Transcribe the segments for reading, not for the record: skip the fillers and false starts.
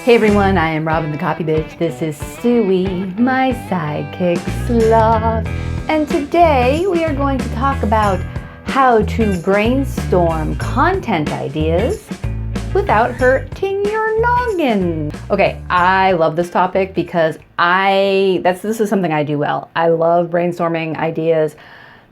Hey everyone, I am Robin the Copy Bitch. This is Stewie, my sidekick sloth. And today we are going to talk about how to brainstorm content ideas without hurting your noggin. Okay, I love this topic because this is something I do well. I love brainstorming ideas.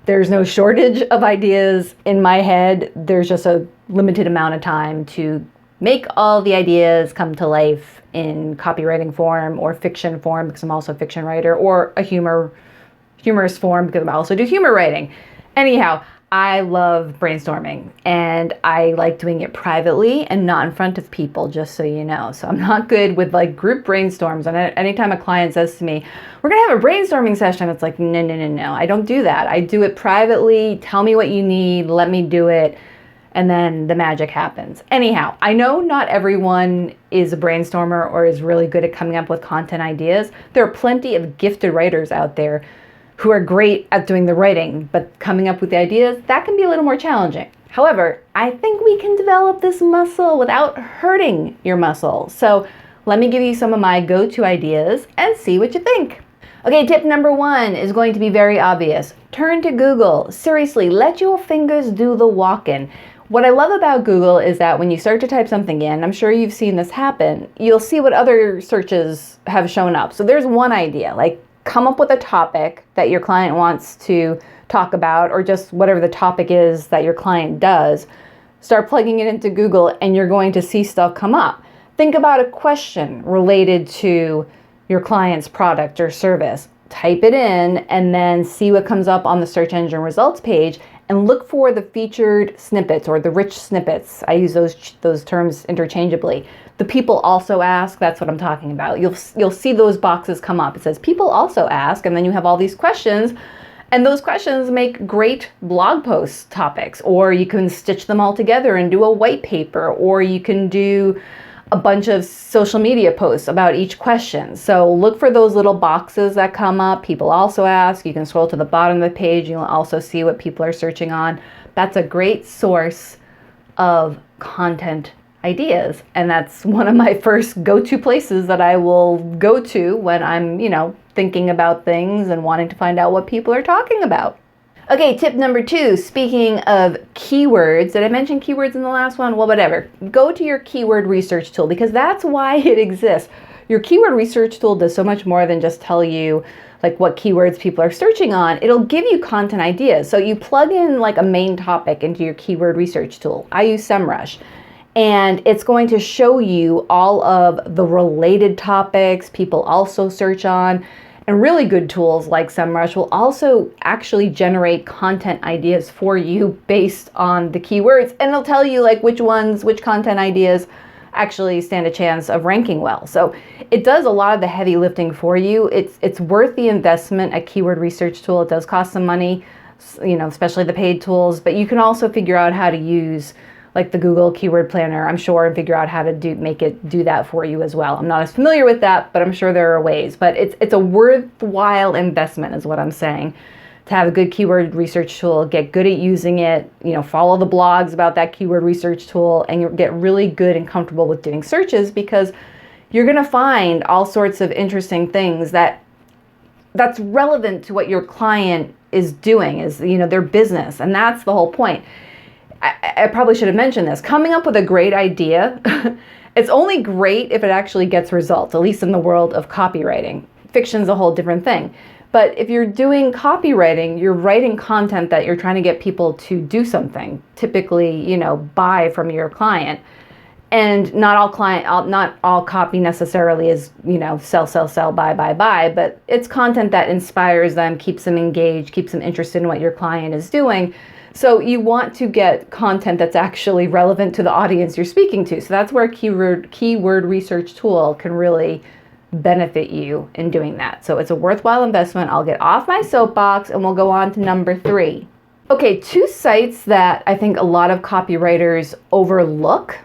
There's no shortage of ideas in my head. There's just a limited amount of time to make all the ideas come to life in copywriting form or fiction form, because I'm also a fiction writer, or a humorous form because I also do humor writing. Anyhow, I love brainstorming and I like doing it privately and not in front of people, just so you know. So I'm not good with like group brainstorms. And anytime a client says to me, we're gonna have a brainstorming session, it's like, no. I don't do that. I do it privately. Tell me what you need, let me do it. And then the magic happens. Anyhow, I know not everyone is a brainstormer or is really good at coming up with content ideas. There are plenty of gifted writers out there who are great at doing the writing, but coming up with the ideas, that can be a little more challenging. However, I think we can develop this muscle without hurting your muscle. So let me give you some of my go-to ideas and see what you think. Okay, tip number 1 is going to be very obvious. Turn to Google. Seriously, let your fingers do the walking. What I love about Google is that when you start to type something in, I'm sure you've seen this happen, you'll see what other searches have shown up. So there's one idea, like come up with a topic that your client wants to talk about, or just whatever the topic is that your client does. Start plugging it into Google and you're going to see stuff come up. Think about a question related to your client's product or service. Type it in and then see what comes up on the search engine results page, and look for the featured snippets or the rich snippets. I use those terms interchangeably. The people also ask, that's what I'm talking about. You'll see those boxes come up. It says people also ask, and then you have all these questions, and those questions make great blog post topics, or you can stitch them all together and do a white paper, or you can do a bunch of social media posts about each question. So look for those little boxes that come up. People also ask. You can scroll to the bottom of the page. You'll also see what people are searching on. That's a great source of content ideas. And that's one of my first go-to places that I will go to when I'm, thinking about things and wanting to find out what people are talking about. Okay, tip number 2, speaking of keywords, did I mention keywords in the last one? Well, whatever. Go to your keyword research tool, because that's why it exists. Your keyword research tool does so much more than just tell you like what keywords people are searching on. It'll give you content ideas. So you plug in like a main topic into your keyword research tool. I use SEMrush. And it's going to show you all of the related topics people also search on. And really good tools like SEMrush will also actually generate content ideas for you based on the keywords. And it'll tell you like which content ideas actually stand a chance of ranking well. So it does a lot of the heavy lifting for you. It's worth the investment, a keyword research tool. It does cost some money, especially the paid tools, but you can also figure out how to use like the Google Keyword Planner, I'm sure, and figure out how to make it do that for you as well. I'm not as familiar with that, but I'm sure there are ways. But it's a worthwhile investment is what I'm saying, to have a good keyword research tool, get good at using it, follow the blogs about that keyword research tool, and you'll get really good and comfortable with doing searches, because you're gonna find all sorts of interesting things that's relevant to what your client is doing, is their business, and that's the whole point. I probably should have mentioned this. Coming up with a great idea, it's only great if it actually gets results, at least in the world of copywriting. Fiction's a whole different thing. But if you're doing copywriting, you're writing content that you're trying to get people to do something, typically, buy from your client. And not all copy necessarily is, sell, buy, but it's content that inspires them, keeps them engaged, keeps them interested in what your client is doing. So you want to get content that's actually relevant to the audience you're speaking to. So that's where a keyword research tool can really benefit you in doing that. So it's a worthwhile investment. I'll get off my soapbox and we'll go on to number 3. Okay, 2 sites that I think a lot of copywriters overlook.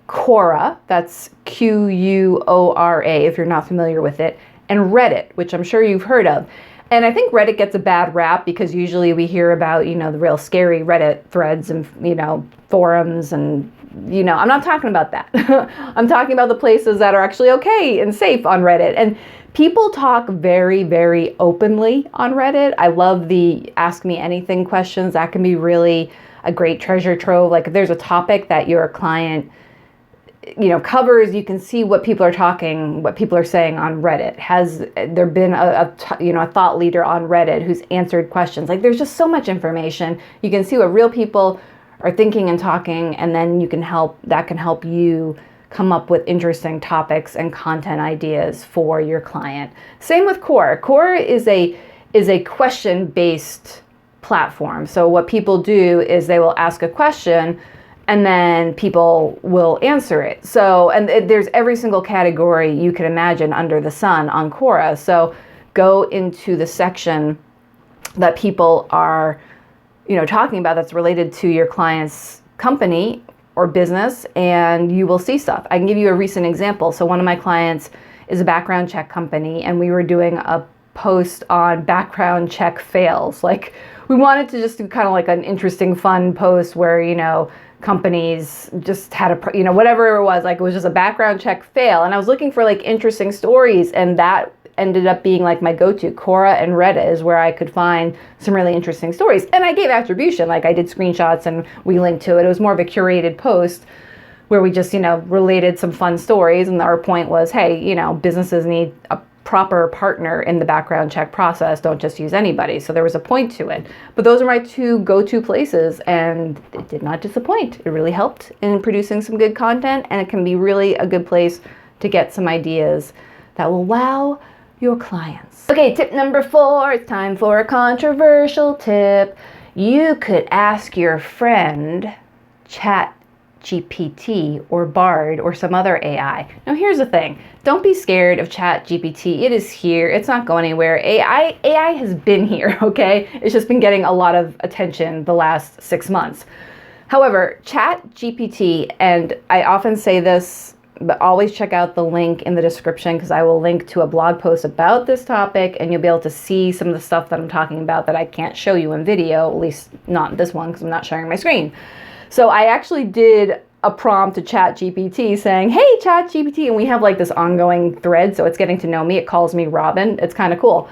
Quora, that's Quora if you're not familiar with it, and Reddit, which I'm sure you've heard of. And I think Reddit gets a bad rap because usually we hear about, the real scary Reddit threads and, forums and, I'm not talking about that. I'm talking about the places that are actually okay and safe on Reddit. And people talk very, very openly on Reddit. I love the ask me anything questions. That can be really a great treasure trove. Like if there's a topic that your client covers, you can see what people are talking, what people are saying on Reddit. Has there been a thought leader on Reddit who's answered questions? Like there's just so much information. You can see what real people are thinking and talking, and then that can help you come up with interesting topics and content ideas for your client. Same with Quora. Quora is a question-based platform. So what people do is they will ask a question and then people will answer it. So, and there's every single category you can imagine under the sun on Quora. So go into the section that people are, talking about that's related to your client's company or business, and you will see stuff. I can give you a recent example. So one of my clients is a background check company, and we were doing a post on background check fails. Like we wanted to just do kind of like an interesting, fun post where, companies just had whatever it was, like it was just a background check fail. And I was looking for like interesting stories, and that ended up being like my go-to. Quora and Reddit is where I could find some really interesting stories. And I gave attribution, like I did screenshots and we linked to it. It was more of a curated post where we just, related some fun stories. And our point was, hey, businesses need a proper partner in the background check process. Don't just use anybody. So there was a point to it. But those are my two go-to places, and it did not disappoint. It really helped in producing some good content, and it can be really a good place to get some ideas that will wow your clients. Okay, tip number 4, it's time for a controversial tip. You could ask your friend ChatGPT or Bard or some other AI. Now here's the thing, don't be scared of ChatGPT. It is here, it's not going anywhere. AI has been here, okay? It's just been getting a lot of attention the last 6 months. However, ChatGPT, and I often say this, but always check out the link in the description because I will link to a blog post about this topic, and you'll be able to see some of the stuff that I'm talking about that I can't show you in video, at least not this one because I'm not sharing my screen. So I actually did a prompt to ChatGPT saying, hey, ChatGPT, and we have like this ongoing thread, so it's getting to know me. It calls me Robin. It's kind of cool.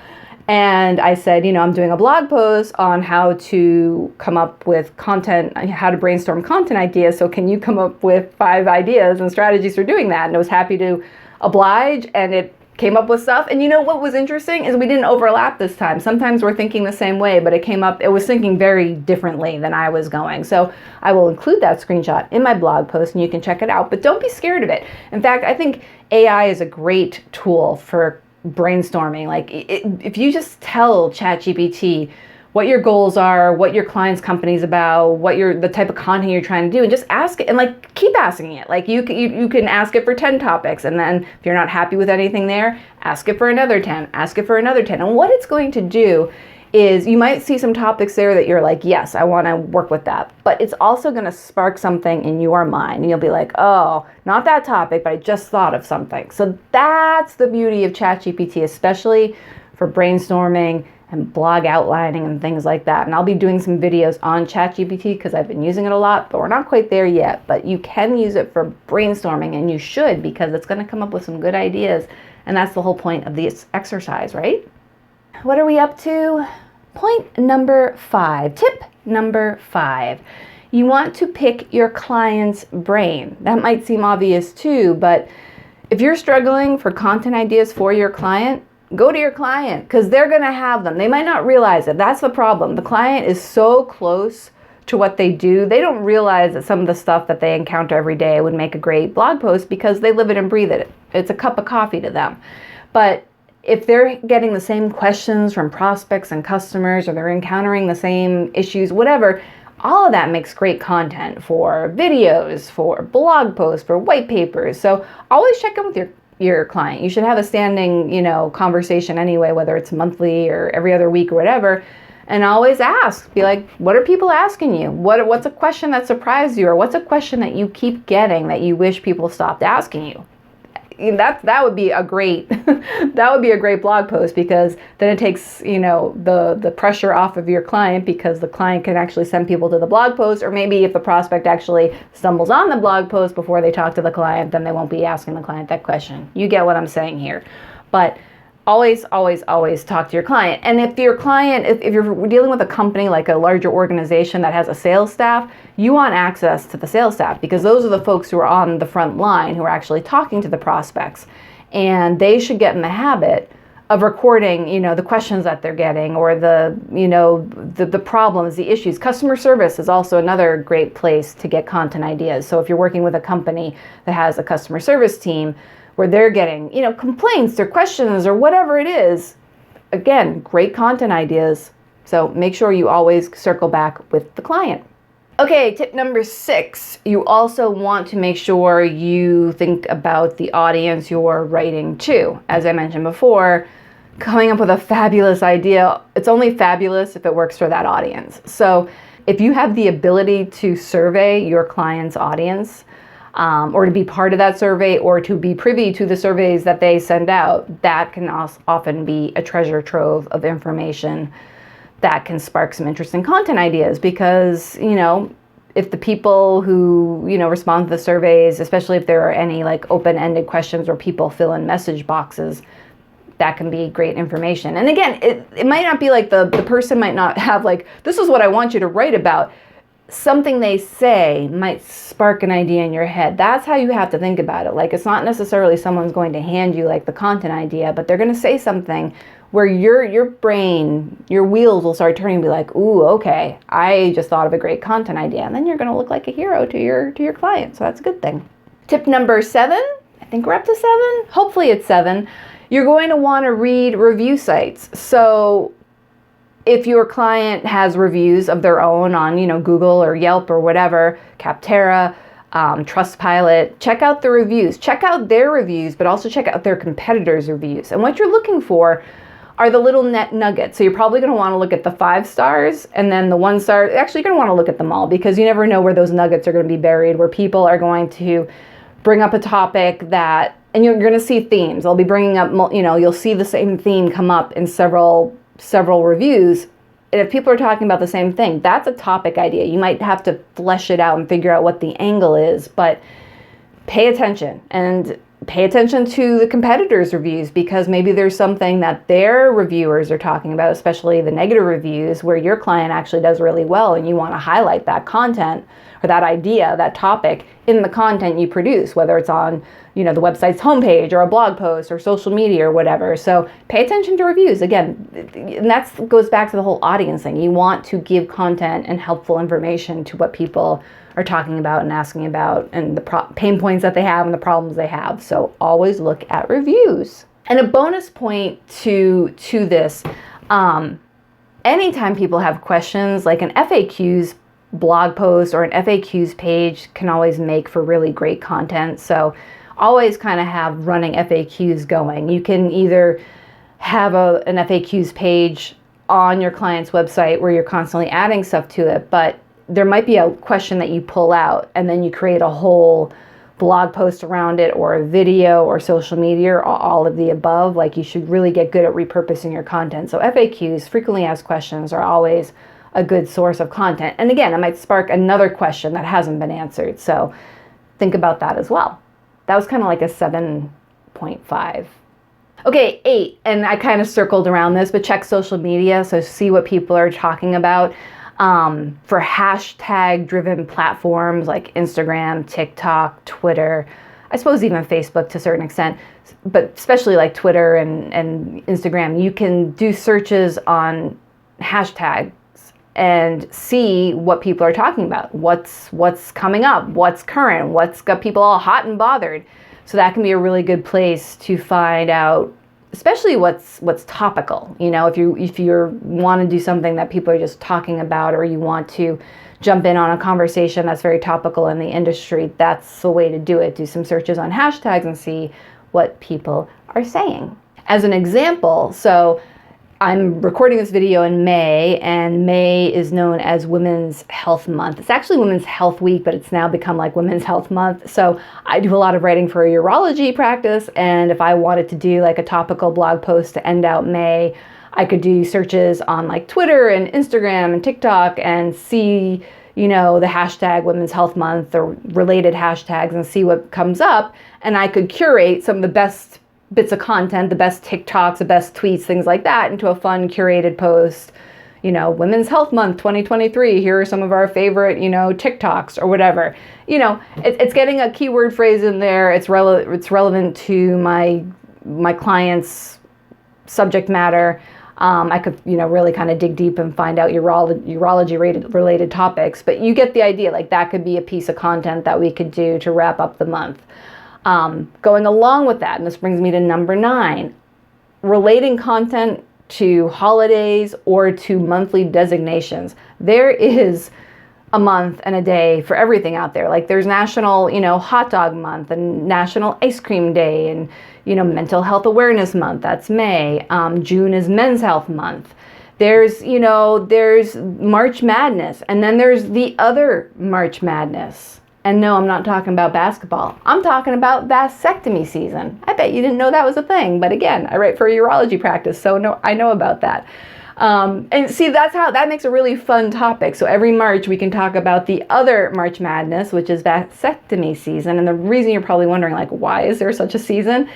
And I said, I'm doing a blog post on how to come up with content, how to brainstorm content ideas. So can you come up with 5 ideas and strategies for doing that? And I was happy to oblige, and it came up with stuff. And what was interesting is we didn't overlap this time. Sometimes we're thinking the same way, but it was thinking very differently than I was going. So I will include that screenshot in my blog post and you can check it out, but don't be scared of it. In fact, I think AI is a great tool for brainstorming. Like if you just tell ChatGPT what your goals are, what your client's company's about, the type of content you're trying to do, and just ask it, and like keep asking it. Like you can ask it for 10 topics, and then if you're not happy with anything there, ask it for another 10, ask it for another 10. And what it's going to do is you might see some topics there that you're like, yes, I want to work with that. But it's also going to spark something in your mind, and you'll be like, oh, not that topic, but I just thought of something. So that's the beauty of ChatGPT, especially for brainstorming and blog outlining and things like that. And I'll be doing some videos on ChatGPT because I've been using it a lot, but we're not quite there yet. But you can use it for brainstorming, and you should, because it's going to come up with some good ideas. And that's the whole point of this exercise, right? What are we up to? Point number 5, tip number 5. You want to pick your client's brain. That might seem obvious too, but if you're struggling for content ideas for your client, go to your client, because they're going to have them. They might not realize it. That's the problem. The client is so close to what they do. They don't realize that some of the stuff that they encounter every day would make a great blog post because they live it and breathe it. It's a cup of coffee to them. But if they're getting the same questions from prospects and customers, or they're encountering the same issues, whatever, all of that makes great content for videos, for blog posts, for white papers. So always check in with your client. You should have a standing, conversation anyway, whether it's monthly or every other week or whatever, and always ask. Be like, what are people asking you? What's a question that surprised you, or what's a question that you keep getting that you wish people stopped asking you? that would be a great that would be a great blog post, because then it takes, the pressure off of your client, because the client can actually send people to the blog post. Or maybe if the prospect actually stumbles on the blog post before they talk to the client, then they won't be asking the client that question. You get what I'm saying here. But always, always, always talk to your client. And if your client, if you're dealing with a company like a larger organization that has a sales staff, you want access to the sales staff, because those are the folks who are on the front line, who are actually talking to the prospects. And they should get in the habit of recording, the questions that they're getting, or the problems, the issues. Customer service is also another great place to get content ideas. So if you're working with a company that has a customer service team, where they're getting, complaints or questions or whatever it is, again, great content ideas. So make sure you always circle back with the client. Okay, tip number 6, you also want to make sure you think about the audience you're writing to. As I mentioned before, coming up with a fabulous idea, it's only fabulous if it works for that audience. So if you have the ability to survey your client's audience, or to be part of that survey, or to be privy to the surveys that they send out, that can often be a treasure trove of information that can spark some interesting content ideas. Because, if the people who, respond to the surveys, especially if there are any like open-ended questions or people fill in message boxes, that can be great information. And again, it might not be like the person might not have like, this is what I want you to write about. Something they say might spark an idea in your head. That's how you have to think about it. Like, it's not necessarily someone's going to hand you like the content idea, but they're going to say something where your brain, your wheels will start turning and be like, ooh, okay, I just thought of a great content idea. And then you're going to look like a hero to your client. So that's a good thing. Tip number 7, I think we're up to 7. Hopefully it's 7. You're going to want to read review sites. So if your client has reviews of their own on, Google or Yelp or whatever, Capterra, Trustpilot, check out the reviews. Check out their reviews, but also check out their competitors' reviews. And what you're looking for are the little net nuggets. So you're probably going to want to look at the 5 stars and then the 1 star. Actually, you're going to want to look at them all, because you never know where those nuggets are going to be buried, where people are going to bring up a topic that, and you're going to see themes. They'll be bringing up, you'll see the same theme come up in several reviews. And if people are talking about the same thing, that's a topic idea. You might have to flesh it out and figure out what the angle is, but pay attention, and pay attention to the competitors' reviews, because maybe there's something that their reviewers are talking about, especially the negative reviews, where your client actually does really well, and you want to highlight that content or that idea, that topic in the content you produce, whether it's on, the website's homepage or a blog post or social media or whatever. So pay attention to reviews. Again, and that goes back to the whole audience thing. You want to give content and helpful information to what people are talking about and asking about, and the pain points that they have and the problems they have. So always look at reviews. And a bonus point to this, anytime people have questions, like an FAQs blog post or an FAQs page can always make for really great content. So always kind of have running FAQs going. You can either have an FAQs page on your client's website where you're constantly adding stuff to it, but there might be a question that you pull out and then you create a whole blog post around it, or a video, or social media, or all of the above. Like, you should really get good at repurposing your content. So FAQs, frequently asked questions, are always a good source of content. And again, it might spark another question that hasn't been answered. So think about that as well. That was kind of like a 7.5. Okay, 8, and I kind of circled around this, but check social media. So see what people are talking about. For hashtag-driven platforms like Instagram, TikTok, Twitter, I suppose even Facebook to a certain extent, but especially like Twitter and Instagram, you can do searches on hashtags and see what people are talking about, what's coming up, what's current, what's got people all hot and bothered. So that can be a really good place to find out, especially what's topical. If you want to do something that people are just talking about, or you want to jump in on a conversation that's very topical in the industry, that's the way to do it. Do some searches on hashtags and see what people are saying. As an example, so I'm recording this video in May, and May is known as Women's Health Month. It's actually Women's Health Week, but it's now become like Women's Health Month. So I do a lot of writing for a urology practice, and if I wanted to do like a topical blog post to end out May, I could do searches on like Twitter and Instagram and TikTok and see, you know, the hashtag Women's Health Month or related hashtags and see what comes up. And I could curate some of the best bits of content, the best TikToks, the best tweets, things like that, into a fun curated post. You know, Women's Health Month 2023, here are some of our favorite, you know, TikToks or whatever. You know, it's getting a keyword phrase in there. It's relevant to my client's subject matter. I could, you know, really kind of dig deep and find out urology related topics, but you get the idea. Like, that could be a piece of content that we could do to wrap up the month. Going along with that, and this brings me to number 9, relating content to holidays or to monthly designations. There is a month and a day for everything out there. Like, there's National, you know, Hot Dog Month and National Ice Cream Day and, you know, Mental Health Awareness Month. That's May. June is Men's Health Month. There's, you know, there's March Madness, and then there's the other March Madness. And no, I'm not talking about basketball. I'm talking about vasectomy season. I bet you didn't know that was a thing. But again, I write for a urology practice, so I know about that. And see, that makes a really fun topic. So every March we can talk about the other March Madness, which is vasectomy season. And the reason you're probably wondering, like, why is there such a season?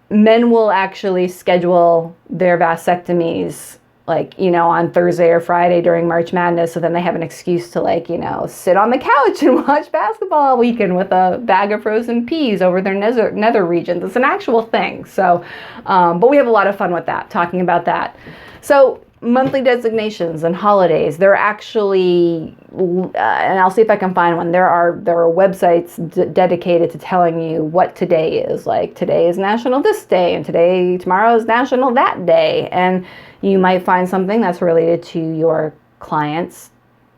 Men will actually schedule their vasectomies, like, you know, on Thursday or Friday during March Madness, so then they have an excuse to, like, you know, sit on the couch and watch basketball all weekend with a bag of frozen peas over their nether regions. It's an actual thing. So, but we have a lot of fun with that, talking about that. So monthly designations and holidays, they're actually, and I'll see if I can find one. There are websites dedicated to telling you what today is. Like, today is National this day, and tomorrow is National that day. And you might find something that's related to your client's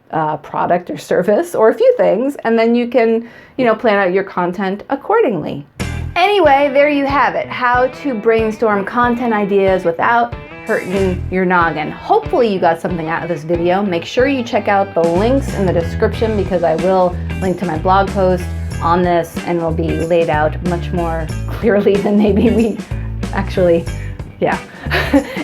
product or service, or a few things, and then you can, you know, plan out your content accordingly. Anyway, there you have it. How to brainstorm content ideas without hurting your noggin. Hopefully you got something out of this video. Make sure you check out the links in the description, because I will link to my blog post on this, and it'll be laid out much more clearly than maybe we actually, yeah.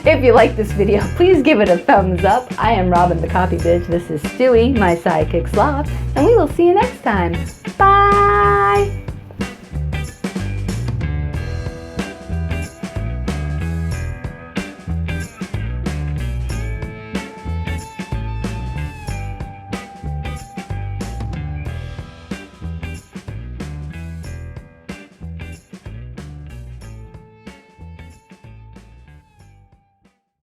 If you like this video, please give it a thumbs up. I am Robin the Copy Bitch. This is Stewie, my sidekick sloth, and we will see you next time. Bye!